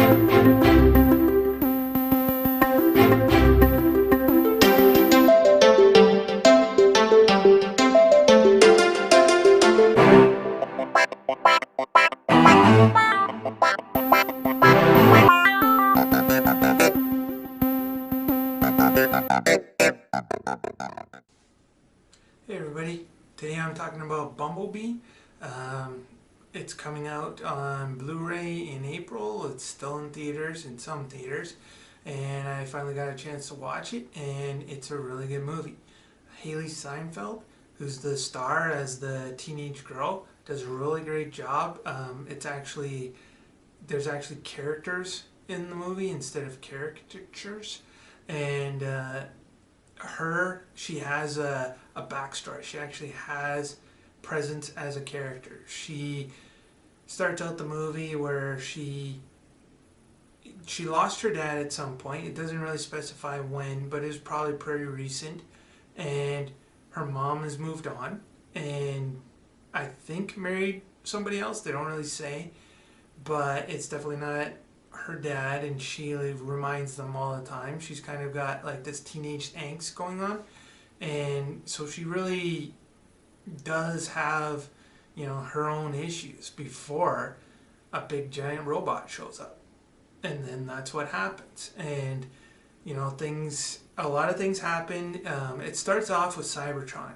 Hey everybody, today I'm talking about Bumblebee. It's coming out on Blu-ray in April. It's still in theaters, in some theaters, and I finally got a chance to watch it, and it's a really good movie. Hailee Steinfeld, who's the star as the teenage girl, does a really great job. There's actually characters in the movie instead of caricatures, and she has a backstory. She actually has presence as a character. She starts out the movie where she lost her dad at some point. It doesn't really specify when, but it was probably pretty recent. And her mom has moved on, and I think married somebody else. They don't really say, but it's definitely not her dad, and she reminds them all the time. She's kind of got like this teenage angst going on, and so she really does have, her own issues before a big giant robot shows up, and then that's what happens. And a lot of things happen. It starts off with Cybertron,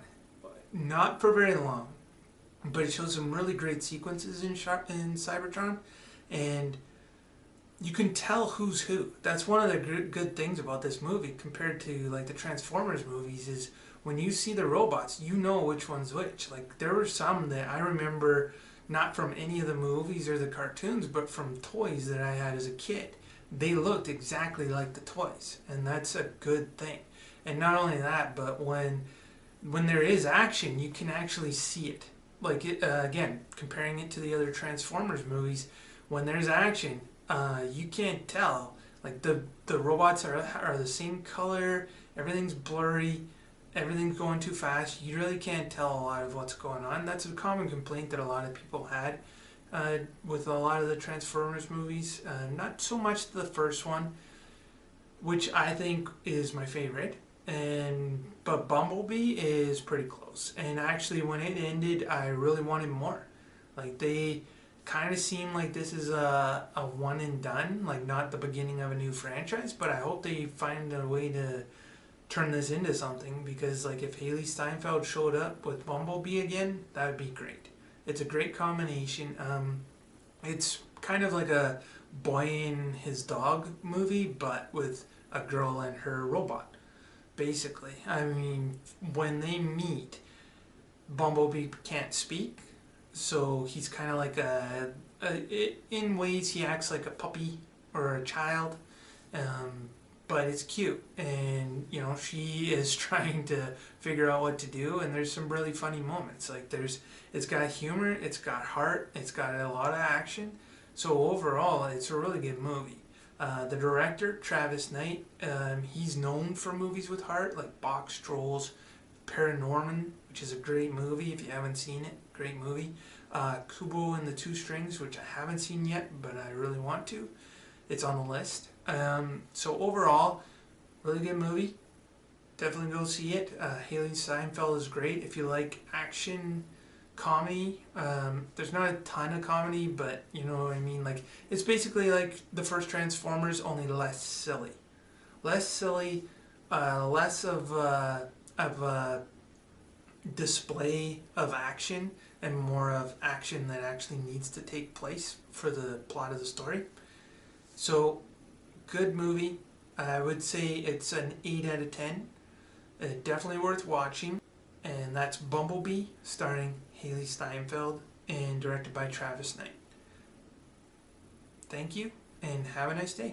not for very long, but it shows some really great sequences in Cybertron, and you can tell who's who. That's one of the good things about this movie compared to like the Transformers movies, is when you see the robots, you know which one's which. Like there were some that I remember not from any of the movies or the cartoons, but from toys that I had as a kid. They looked exactly like the toys, and that's a good thing. And not only that, but when there is action, you can actually see it. Like again, comparing it to the other Transformers movies, when there's action, you can't tell. Like the robots are the same color. Everything's blurry. Everything's going too fast. You really can't tell a lot of what's going on. That's a common complaint that a lot of people had with a lot of the Transformers movies. Not so much the first one, which I think is my favorite, but Bumblebee is pretty close. And actually, when it ended, I really wanted more. Like they kind of seem like this is a one and done, like not the beginning of a new franchise, but I hope they find a way to turn this into something, because like if Hailee Steinfeld showed up with Bumblebee again, that would be great. It's a great combination. It's kind of like a boy and his dog movie, but with a girl and her robot, basically. I mean, when they meet, Bumblebee can't speak, so he's kind of like in ways he acts like a puppy or a child, but it's cute. And she is trying to figure out what to do, and there's some really funny moments. Like it's got humor, it's got heart, it's got a lot of action. So overall, it's a really good movie. The director, Travis Knight, he's known for movies with heart, like Box Trolls, Paranorman, which is a great movie if you haven't seen it. Great movie. Kubo and the Two Strings, which I haven't seen yet, but I really want to. It's on the list. So overall, really good movie. Definitely go see it. Hailee Steinfeld is great. If you like action comedy, there's not a ton of comedy, but you know what I mean. Like it's basically like the first Transformers, only less silly. Less silly, less of a display of action, and more of action that actually needs to take place for the plot of the story. So, good movie. I would say it's an 8 out of 10. Definitely worth watching. And that's Bumblebee, starring Hailee Steinfeld and directed by Travis Knight. Thank you, and have a nice day.